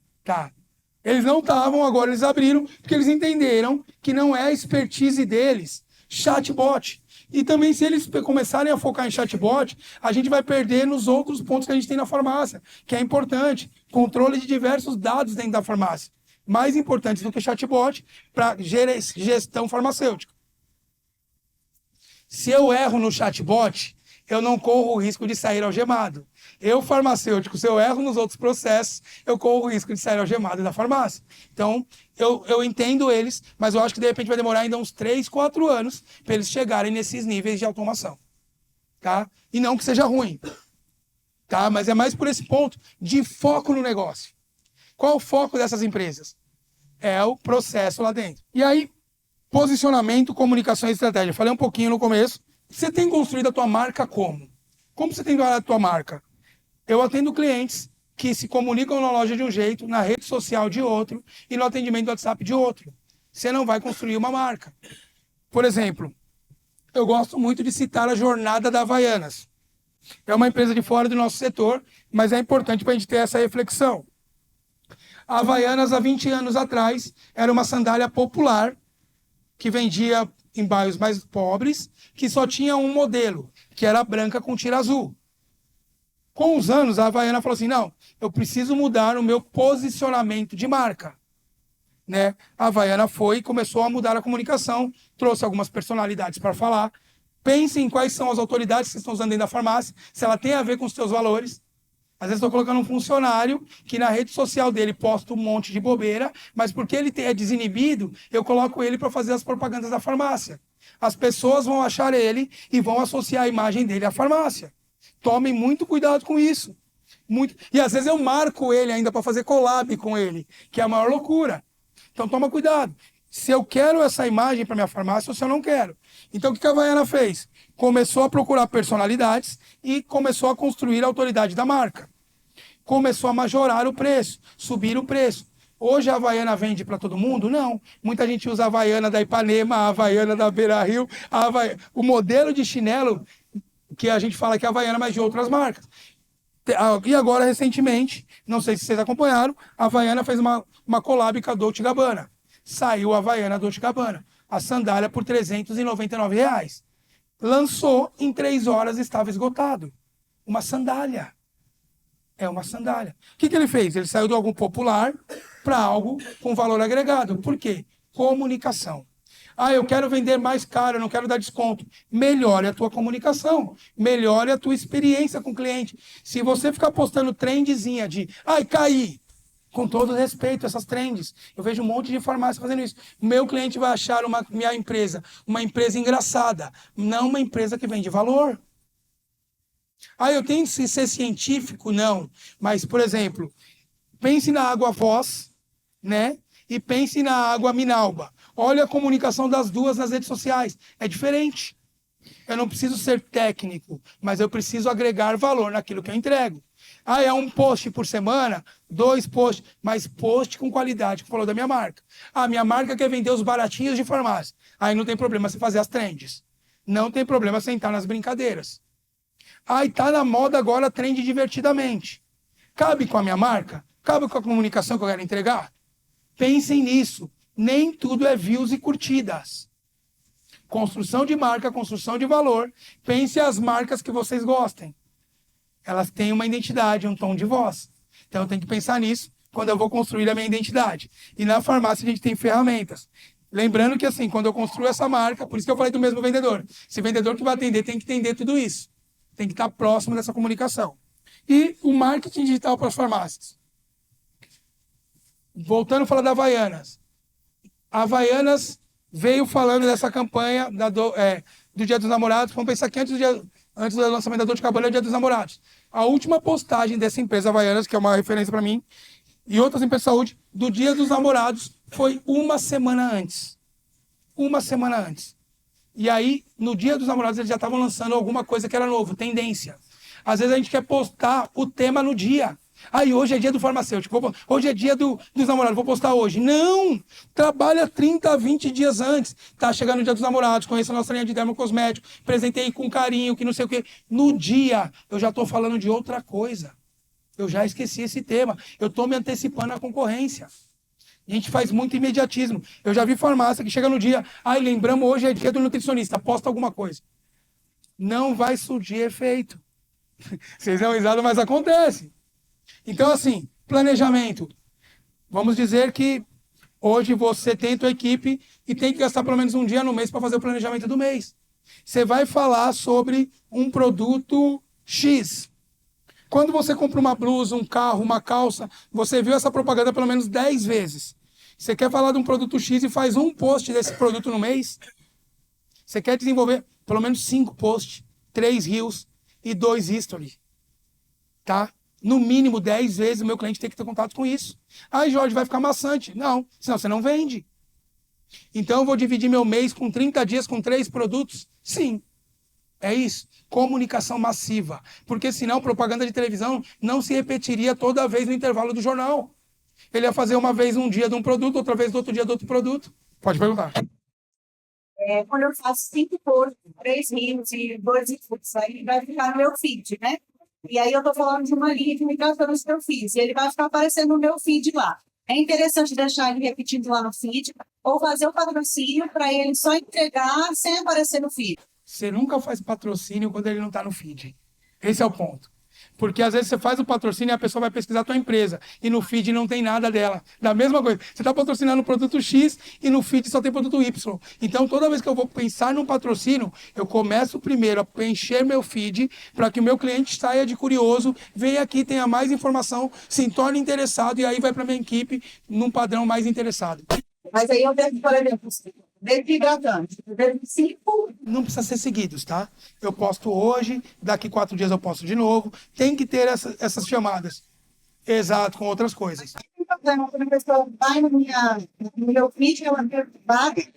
Eles não estavam, agora eles abriram, porque eles entenderam que não é a expertise deles. Chatbot. E também, se eles começarem a focar em chatbot, a gente vai perder nos outros pontos que a gente tem na farmácia, que é importante. Controle de diversos dados dentro da farmácia. Mais importantes do que chatbot para gestão farmacêutica. Se eu erro no chatbot, eu não corro o risco de sair algemado. Eu, farmacêutico, se eu erro nos outros processos, eu corro o risco de sair algemado da farmácia. Então, eu entendo eles, mas eu acho que de repente vai demorar ainda uns 3, 4 anos para eles chegarem nesses níveis de automação. Tá? E não que seja ruim. Tá? Mas é mais por esse ponto de foco no negócio. Qual o foco dessas empresas? É o processo lá dentro. E aí, posicionamento, comunicação e estratégia. Falei um pouquinho no começo. Você tem construído a tua marca como? Como você tem trabalhado a tua marca? Eu atendo clientes que se comunicam na loja de um jeito, na rede social de outro e no atendimento do WhatsApp de outro. Você não vai construir uma marca. Por exemplo, eu gosto muito de citar a jornada da Havaianas. É uma empresa de fora do nosso setor, mas é importante para a gente ter essa reflexão. A Havaianas, há 20 anos atrás, era uma sandália popular que vendia em bairros mais pobres, que só tinha um modelo, que era branca com tira azul. Com os anos, a Havaiana falou assim, não, eu preciso mudar o meu posicionamento de marca. Né? A Havaiana foi e começou a mudar a comunicação, trouxe algumas personalidades para falar. Pense em quais são as autoridades que estão usando dentro da farmácia, se ela tem a ver com os seus valores. Às vezes estou colocando um funcionário que na rede social dele posta um monte de bobeira, mas porque ele é desinibido, eu coloco ele para fazer as propagandas da farmácia. As pessoas vão achar ele e vão associar a imagem dele à farmácia. Tomem muito cuidado com isso. Muito. E às vezes eu marco ele ainda para fazer collab com ele, que é a maior loucura. Então toma cuidado. Se eu quero essa imagem para minha farmácia ou se eu não quero. Então o que a Havaiana fez? Começou a procurar personalidades e começou a construir a autoridade da marca. Começou a majorar o preço, subir o preço. Hoje a Havaiana vende para todo mundo? Não. Muita gente usa a Havaiana da Ipanema, a Havaiana da Beira Rio, o modelo de chinelo que a gente fala que é a Havaiana, mas de outras marcas. E agora, recentemente, não sei se vocês acompanharam, a Havaiana fez uma collab com a Dolce & Gabbana. Saiu a Havaiana Dolce & Gabbana. A sandália por R$ 399. Lançou, em 3 horas estava esgotado. Uma sandália. É uma sandália. O que ele fez? Ele saiu de algo popular para algo com valor agregado. Por quê? Comunicação. Ah, eu quero vender mais caro, eu não quero dar desconto. Melhore a tua comunicação. Melhore a tua experiência com o cliente. Se você ficar postando trendzinha de, ai, caí. Com todo respeito, essas trends. Eu vejo um monte de farmácia fazendo isso. Meu cliente vai achar minha empresa uma empresa engraçada, não uma empresa que vende valor. Ah, eu tenho que ser científico? Não. Mas, por exemplo, pense na água Voz, né? E pense na água Minalba. Olha a comunicação das duas nas redes sociais. É diferente. Eu não preciso ser técnico, mas eu preciso agregar valor naquilo que eu entrego. Ah, é um post por semana, 2 posts, mas post com qualidade, que falou da minha marca. Ah, minha marca quer vender os baratinhos de farmácia. Aí não tem problema você fazer as trends. Não tem problema você entrar nas brincadeiras. Ah, e tá na moda agora trend divertidamente. Cabe com a minha marca? Cabe com a comunicação que eu quero entregar? Pensem nisso. Nem tudo é views e curtidas. Construção de marca, construção de valor. Pense as marcas que vocês gostem. Elas têm uma identidade, um tom de voz. Então eu tenho que pensar nisso quando eu vou construir a minha identidade. E na farmácia a gente tem ferramentas. Lembrando que assim, quando eu construo essa marca, por isso que eu falei do mesmo vendedor. Esse vendedor que vai atender tem que entender tudo isso. Tem que estar próximo dessa comunicação. E o marketing digital para as farmácias. Voltando a falar da Havaianas. A Havaianas veio falando dessa campanha do Dia dos Namorados. Vamos pensar que antes do lançamento da Dolce & Gabbana é o Dia dos Namorados. A última postagem dessa empresa Havaianas, que é uma referência para mim, e outras empresas de saúde, do Dia dos Namorados, foi 1 semana antes. 1 semana antes. E aí, no Dia dos Namorados, eles já estavam lançando alguma coisa que era novo, tendência. Às vezes a gente quer postar o tema no dia. Aí hoje é dia do farmacêutico, hoje é dia dos namorados, vou postar hoje. Não! Trabalha 30, 20 dias antes. Tá chegando o Dia dos Namorados, conheça a nossa linha de dermocosmético, presentei com carinho, que não sei o quê. No dia, eu já estou falando de outra coisa. Eu já esqueci esse tema. Eu estou me antecipando à concorrência. A gente faz muito imediatismo. Eu já vi farmácia que chega no dia, lembramos, hoje é dia do nutricionista, posta alguma coisa. Não vai surgir efeito. Vocês dão risada, mas acontece. Então, assim, planejamento. Vamos dizer que hoje você tem a tua equipe e tem que gastar pelo menos um dia no mês para fazer o planejamento do mês. Você vai falar sobre um produto X. Quando você compra uma blusa, um carro, uma calça, você viu essa propaganda pelo menos 10 vezes. Você quer falar de um produto X e faz um post desse produto no mês? Você quer desenvolver pelo menos 5 posts, 3 reels e 2 history. Tá? No mínimo 10 vezes o meu cliente tem que ter contato com isso. Aí, Jorge, vai ficar maçante. Não, senão você não vende. Então, eu vou dividir meu mês com 30 dias com 3 produtos? Sim. É isso. Comunicação massiva. Porque senão propaganda de televisão não se repetiria toda vez no intervalo do jornal. Ele ia fazer uma vez um dia de um produto, outra vez do outro dia do outro produto. Pode perguntar. Quando eu faço 5 posts, 3 reels e 2 inputs, aí vai ficar no meu feed, né? E aí eu tô falando de uma linha que me trata no seu feed, e ele vai ficar aparecendo no meu feed lá. É interessante deixar ele repetindo lá no feed, ou fazer o patrocínio para ele só entregar sem aparecer no feed. Você nunca faz patrocínio quando ele não está no feed. Esse é o ponto. Porque às vezes você faz o patrocínio e a pessoa vai pesquisar a tua empresa e no feed não tem nada dela. Da mesma coisa. Você está patrocinando o produto X e no feed só tem produto Y. Então toda vez que eu vou pensar num patrocínio, eu começo primeiro a preencher meu feed para que o meu cliente saia de curioso, venha aqui, tenha mais informação, se torne interessado e aí vai para minha equipe num padrão mais interessado. Mas aí eu devo, por exemplo, desidratante. Eu devo 5. Não precisa ser seguidos, tá? Eu posto hoje, daqui 4 dias eu posto de novo. Tem que ter essas chamadas. Exato, com outras coisas. Quando a pessoa vai no meu feed, ela vai.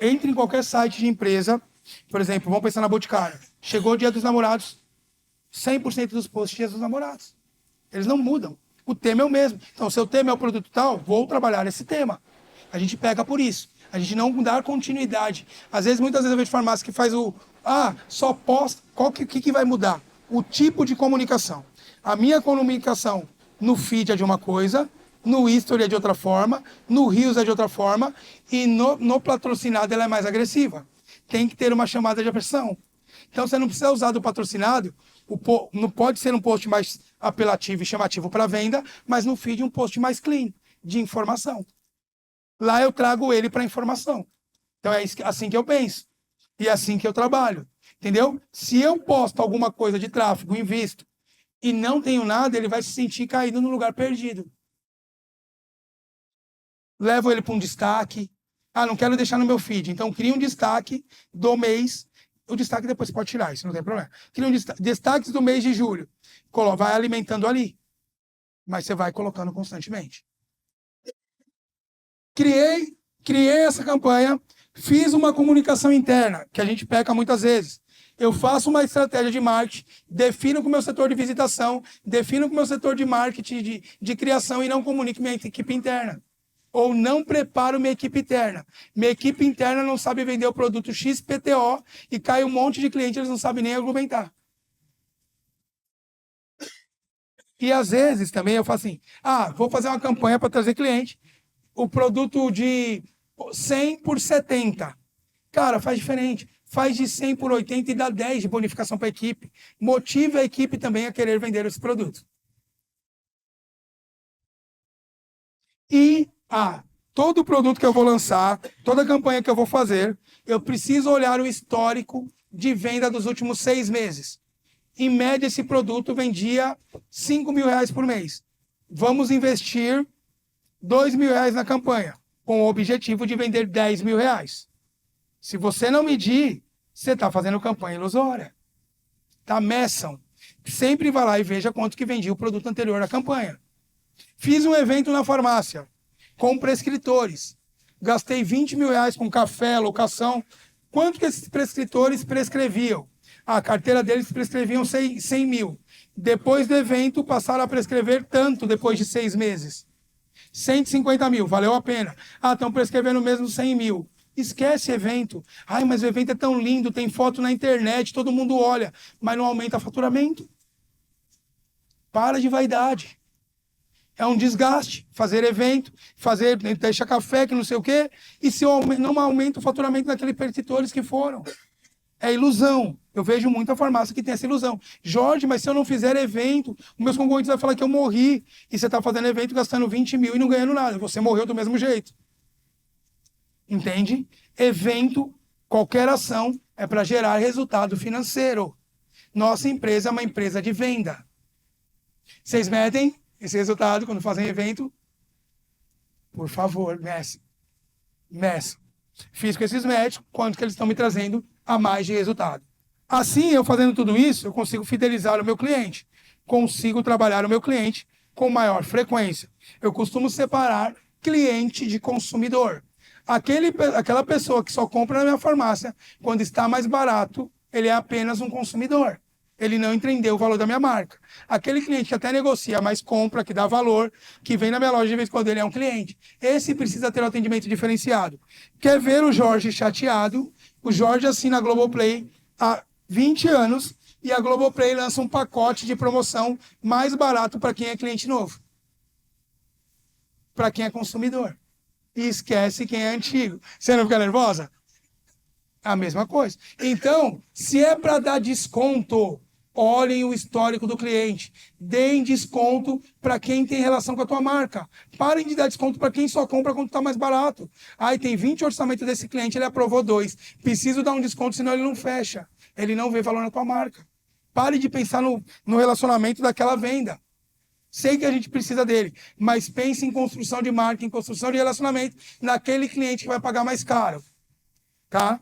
Entre em qualquer site de empresa, por exemplo, vamos pensar na Boticário. Chegou o Dia dos Namorados, 100% dos posts Dia dos Namorados. Eles não mudam. O tema é o mesmo. Então, se o tema é o produto tal, vou trabalhar esse tema. A gente pega por isso. A gente não dá continuidade. Muitas vezes eu vejo farmácia que faz só posta. O que vai mudar? O tipo de comunicação. A minha comunicação no feed é de uma coisa, no history é de outra forma, no Reels é de outra forma, e no patrocinado ela é mais agressiva. Tem que ter uma chamada de atenção. Então, você não precisa usar do patrocinado, não pode ser um post mais apelativo e chamativo para venda, mas no feed um post mais clean, de informação. Lá eu trago ele para informação. Então, é assim que eu penso. E é assim que eu trabalho. Entendeu? Se eu posto alguma coisa de tráfego, invisto, e não tenho nada, ele vai se sentir caído no lugar perdido. Levo ele para um destaque. Não quero deixar no meu feed. Então, cria um destaque do mês. O destaque depois você pode tirar, isso não tem problema. Cria um destaques do mês de julho. Vai alimentando ali. Mas você vai colocando constantemente. Criei essa campanha, fiz uma comunicação interna, que a gente peca muitas vezes. Eu faço uma estratégia de marketing, defino com o meu setor de visitação, defino com o meu setor de marketing, de criação e não comunico minha equipe interna. Ou não preparo minha equipe interna. Minha equipe interna não sabe vender o produto XPTO e cai um monte de cliente, eles não sabem nem argumentar. E às vezes também eu faço assim, vou fazer uma campanha para trazer cliente, o produto de 100 por 70. Cara, faz diferente. Faz de 100 por 80 e dá 10 de bonificação para a equipe. Motiva a equipe também a querer vender esse produto. E todo produto que eu vou lançar, toda campanha que eu vou fazer, eu preciso olhar o histórico de venda dos últimos 6 meses. Em média, esse produto vendia R$5.000 por mês. Vamos investir R$2.000 na campanha, com o objetivo de vender R$10.000. Se você não medir, você está fazendo campanha ilusória. Tá? Meçam. Sempre vá lá e veja quanto que vendia o produto anterior à campanha. Fiz um evento na farmácia, com prescritores. Gastei R$20.000 com café, locação. Quanto que esses prescritores prescreviam? A carteira deles prescreviam 100 mil. Depois do evento, passaram a prescrever tanto depois de 6 meses. 150 mil, valeu a pena. Estão prescrevendo mesmo 100 mil. Esquece evento. Mas o evento é tão lindo, tem foto na internet, todo mundo olha, mas não aumenta faturamento. Para de vaidade. É um desgaste fazer evento, deixar café, que não sei o quê, e se não aumenta o faturamento daqueles prescritores que foram. É ilusão. Eu vejo muita farmácia que tem essa ilusão. Jorge, mas se eu não fizer evento, os meus concorrentes vão falar que eu morri. E você está fazendo evento gastando 20 mil e não ganhando nada. Você morreu do mesmo jeito. Entende? Evento Qualquer ação é para gerar resultado financeiro. Nossa empresa é uma empresa de venda. Vocês medem esse resultado quando fazem evento? Por favor, meçam. Fiz com esses médicos, quanto que eles estão me trazendo a mais de resultado. Assim, eu fazendo tudo isso, eu consigo fidelizar o meu cliente. Consigo trabalhar o meu cliente com maior frequência. Eu costumo separar cliente de consumidor. Aquela pessoa que só compra na minha farmácia, quando está mais barato, ele é apenas um consumidor. Ele não entendeu o valor da minha marca. Aquele cliente que até negocia, mas compra, que dá valor, que vem na minha loja de vez em quando ele é um cliente. Esse precisa ter um atendimento diferenciado. Quer ver o Jorge chateado? O Jorge assina a Globoplay há 20 anos e a Globoplay lança um pacote de promoção mais barato para quem é cliente novo. Para quem é consumidor. E esquece quem é antigo. Você não fica nervosa? A mesma coisa. Então, se é para dar desconto, olhem o histórico do cliente. Deem desconto para quem tem relação com a tua marca. Parem de dar desconto para quem só compra quando está mais barato. Aí tem 20 orçamentos desse cliente, ele aprovou 2. Preciso dar um desconto, senão ele não fecha. Ele não vê valor na tua marca. Pare de pensar no relacionamento daquela venda. Sei que a gente precisa dele, mas pense em construção de marca, em construção de relacionamento naquele cliente que vai pagar mais caro. Tá?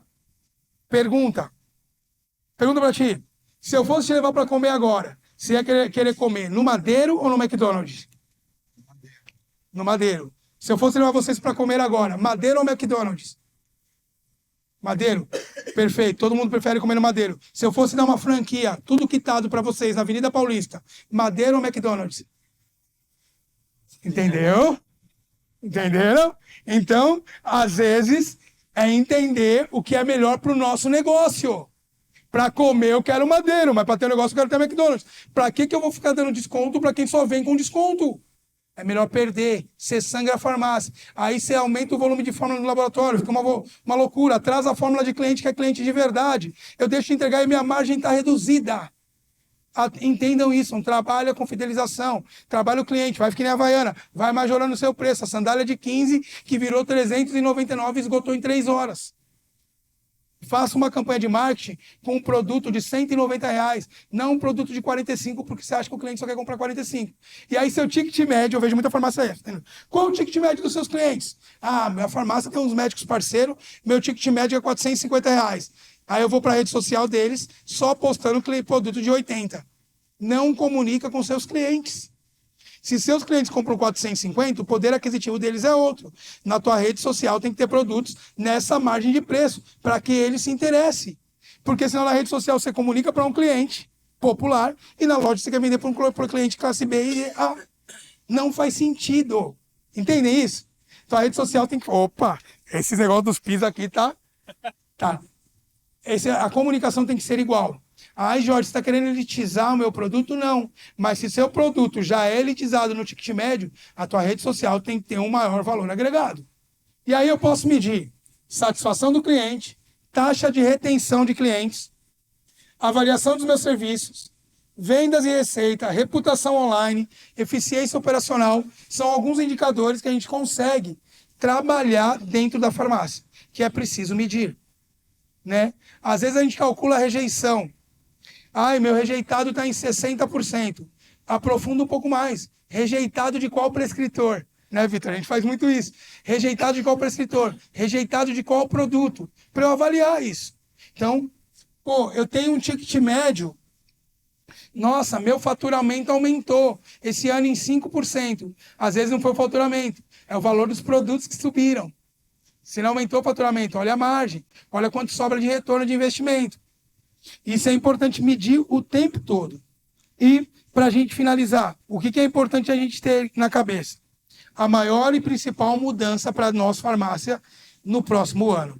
Pergunta para ti. Se eu fosse te levar para comer agora, você ia querer comer no Madeiro ou no McDonald's? No Madeiro. Se eu fosse levar vocês para comer agora, Madeiro ou McDonald's? Madeiro? Perfeito. Todo mundo prefere comer no Madeiro. Se eu fosse dar uma franquia, tudo quitado para vocês na Avenida Paulista, Madeiro ou McDonald's? Entendeu? Entenderam? Então, às vezes, é entender o que é melhor para o nosso negócio. Para comer eu quero Madeiro, mas para ter um negócio eu quero ter McDonald's. Para que eu vou ficar dando desconto para quem só vem com desconto? É melhor perder, você sangra a farmácia. Aí você aumenta o volume de fórmula no laboratório, fica uma loucura. Atrasa a fórmula de cliente que é cliente de verdade. Eu deixo de entregar e minha margem está reduzida. Entendam isso, trabalha com fidelização, trabalha o cliente, vai ficar nem a Havaiana, vai majorando o seu preço. A sandália de 15, que virou 399 e esgotou em 3 horas. Faça uma campanha de marketing com um produto de R$190, não um produto de 45, porque você acha que o cliente só quer comprar 45. E aí seu ticket médio, eu vejo muita farmácia aí. Qual o ticket médio dos seus clientes? Ah, minha farmácia tem uns médicos parceiros, meu ticket médio é R$450. Aí eu vou para a rede social deles, só postando produto de 80. Não comunica com seus clientes. Se seus clientes compram 450, o poder aquisitivo deles é outro. Na tua rede social tem que ter produtos nessa margem de preço, para que ele se interesse. Porque senão na rede social você comunica para um cliente popular e na loja você quer vender para um cliente classe B e A. Não faz sentido. Entendem isso? Então a rede social tem que... Opa, esse negócio dos PIS aqui tá... A comunicação tem que ser igual. Ai, Jorge, você está querendo elitizar o meu produto? Não. Mas se seu produto já é elitizado no ticket médio, a tua rede social tem que ter um maior valor agregado. E aí eu posso medir satisfação do cliente, taxa de retenção de clientes, avaliação dos meus serviços, vendas e receita, reputação online, eficiência operacional. São alguns indicadores que a gente consegue trabalhar dentro da farmácia, que é preciso medir. Né? Às vezes a gente calcula a rejeição. Ai, meu rejeitado está em 60%. Aprofunda um pouco mais. Rejeitado de qual prescritor? Né, Vitor? A gente faz muito isso. Rejeitado de qual prescritor? Rejeitado de qual produto? Para eu avaliar isso. Então, eu tenho um ticket médio. Nossa, meu faturamento aumentou esse ano em 5%. Às vezes não foi o faturamento, é o valor dos produtos que subiram. Se não aumentou o faturamento, olha a margem, olha quanto sobra de retorno de investimento. Isso é importante medir o tempo todo. E, para a gente finalizar, o que é importante a gente ter na cabeça? A maior e principal mudança para nós, farmácia, no próximo ano,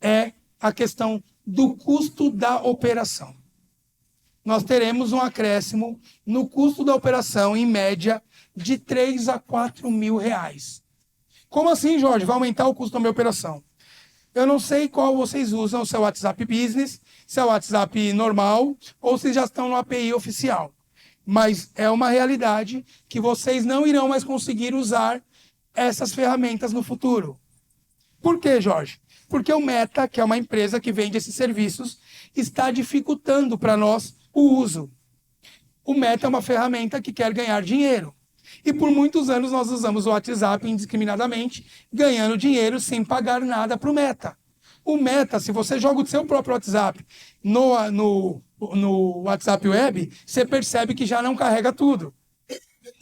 é a questão do custo da operação. Nós teremos um acréscimo no custo da operação, em média, de 3 a 4 mil reais. Como assim, Jorge? Vai aumentar o custo da minha operação? Eu não sei qual vocês usam, se é o WhatsApp Business, se é o WhatsApp normal, ou se já estão no API oficial. Mas é uma realidade que vocês não irão mais conseguir usar essas ferramentas no futuro. Por quê, Jorge? Porque o Meta, que é uma empresa que vende esses serviços, está dificultando para nós o uso. O Meta é uma ferramenta que quer ganhar dinheiro. E por muitos anos nós usamos o WhatsApp indiscriminadamente, ganhando dinheiro sem pagar nada para o Meta. O Meta, se você joga o seu próprio WhatsApp no WhatsApp Web, você percebe que já não carrega tudo.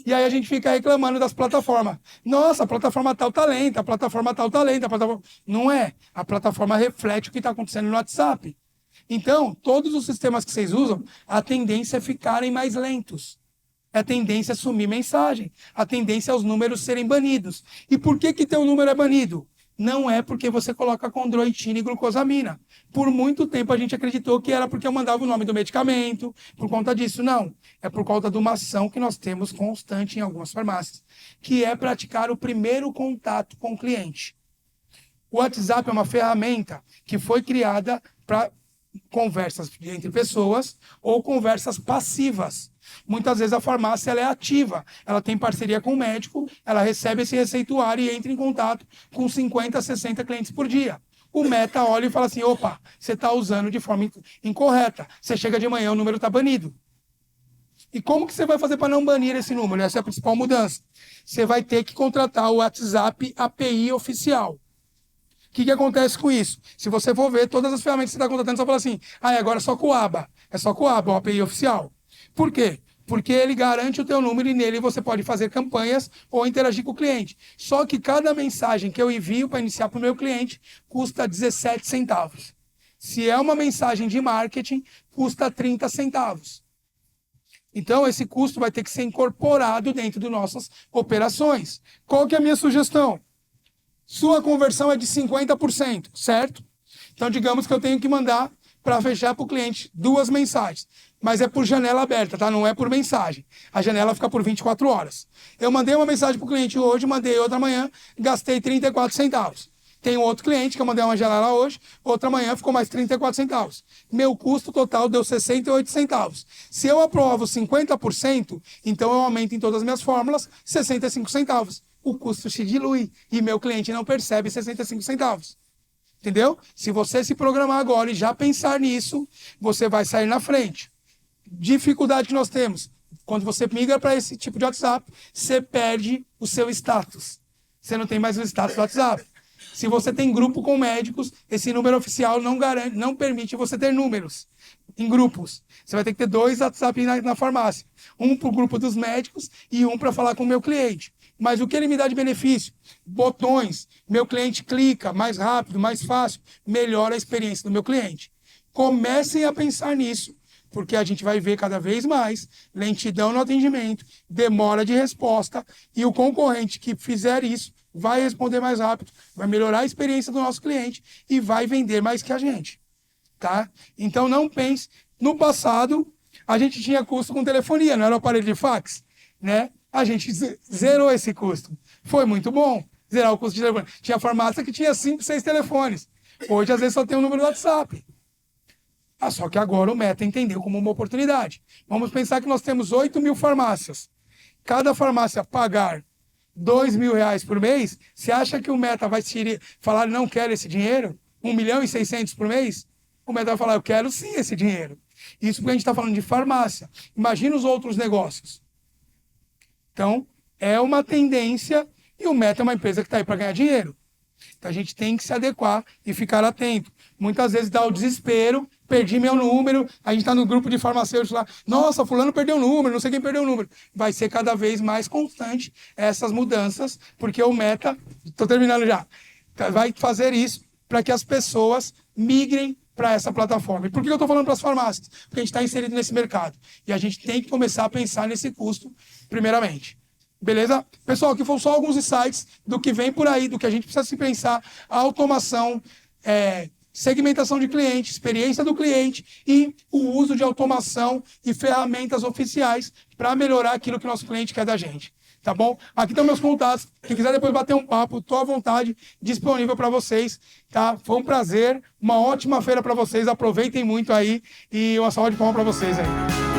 E aí a gente fica reclamando das plataformas. Nossa, a plataforma tal tá lenta, a plataforma tal tá lenta. Não é. A plataforma reflete o que está acontecendo no WhatsApp. Então, todos os sistemas que vocês usam, a tendência é ficarem mais lentos. A tendência é sumir mensagem. A tendência é os números serem banidos. E por que teu número é banido? Não é porque você coloca condroitina e glucosamina. Por muito tempo a gente acreditou que era porque eu mandava o nome do medicamento, por conta disso. Não. É por conta de uma ação que nós temos constante em algumas farmácias, que é praticar o primeiro contato com o cliente. O WhatsApp é uma ferramenta que foi criada para conversas entre pessoas ou conversas passivas. Muitas vezes a farmácia ela é ativa, ela tem parceria com o médico, ela recebe esse receituário e entra em contato com 50, 60 clientes por dia. O Meta olha e fala assim, opa, você está usando de forma incorreta, você chega de manhã, o número está banido. E como que você vai fazer para não banir esse número? Essa é a principal mudança. Você vai ter que contratar o WhatsApp API oficial. O que acontece com isso? Se você for ver todas as ferramentas que você está contratando, você fala assim, agora é só com o ABA. É só com o ABA, o API oficial. Por quê? Porque ele garante o teu número e nele você pode fazer campanhas ou interagir com o cliente. Só que cada mensagem que eu envio para iniciar para o meu cliente custa 17 centavos. Se é uma mensagem de marketing, custa 30 centavos. Então, esse custo vai ter que ser incorporado dentro de nossas operações. Qual que é a minha sugestão? Sua conversão é de 50%, certo? Então, digamos que eu tenho que mandar para fechar para o cliente 2 mensagens. Mas é por janela aberta, tá? Não é por mensagem. A janela fica por 24 horas. Eu mandei uma mensagem para o cliente hoje, mandei outra amanhã, gastei 34 centavos. Tem outro cliente que eu mandei uma janela hoje, outra amanhã ficou mais 34 centavos. Meu custo total deu 68 centavos. Se eu aprovo 50%, então eu aumento em todas as minhas fórmulas 65 centavos. O custo se dilui e meu cliente não percebe 65 centavos. Entendeu? Se você se programar agora e já pensar nisso, você vai sair na frente. Dificuldade que nós temos. Quando você migra para esse tipo de WhatsApp, você perde o seu status. Você não tem mais o status do WhatsApp. Se você tem grupo com médicos, esse número oficial não permite você ter números em grupos. Você vai ter que ter 2 WhatsApp na farmácia. Um para o grupo dos médicos e um para falar com o meu cliente. Mas o que ele me dá de benefício? Botões. Meu cliente clica mais rápido, mais fácil. Melhora a experiência do meu cliente. Comecem a pensar nisso, porque a gente vai ver cada vez mais lentidão no atendimento, demora de resposta, e o concorrente que fizer isso vai responder mais rápido, vai melhorar a experiência do nosso cliente e vai vender mais que a gente. Tá? Então não pense. No passado, a gente tinha custo com telefonia, não era o aparelho de fax, né? A gente zerou esse custo. Foi muito bom zerar o custo de telefone. Tinha farmácia que tinha 5, 6 telefones. Hoje, às vezes, só tem um número do WhatsApp. Só que agora o Meta entendeu como uma oportunidade. Vamos pensar que nós temos 8 mil farmácias. Cada farmácia pagar R$2.000 por mês, você acha que o Meta vai falar, não quero esse dinheiro? 1.600.000 por mês? O Meta vai falar, eu quero sim esse dinheiro. Isso porque a gente está falando de farmácia. Imagina os outros negócios. Então, é uma tendência e o Meta é uma empresa que está aí para ganhar dinheiro. Então, a gente tem que se adequar e ficar atento. Muitas vezes dá o desespero, perdi meu número, a gente está no grupo de farmacêuticos lá, nossa, fulano perdeu o número, não sei quem perdeu o número. Vai ser cada vez mais constante essas mudanças, porque o Meta, estou terminando já, vai fazer isso para que as pessoas migrem para essa plataforma. E por que eu estou falando para as farmácias? Porque a gente está inserido nesse mercado. E a gente tem que começar a pensar nesse custo, primeiramente. Beleza? Pessoal, aqui foram só alguns insights do que vem por aí, do que a gente precisa se pensar, a automação, segmentação de cliente, experiência do cliente e o uso de automação e ferramentas oficiais para melhorar aquilo que o nosso cliente quer da gente. Tá bom? Aqui estão meus contatos. Quem quiser depois bater um papo, estou à vontade, disponível para vocês. Tá? Foi um prazer, uma ótima feira para vocês. Aproveitem muito aí e uma salva de palmas para vocês aí.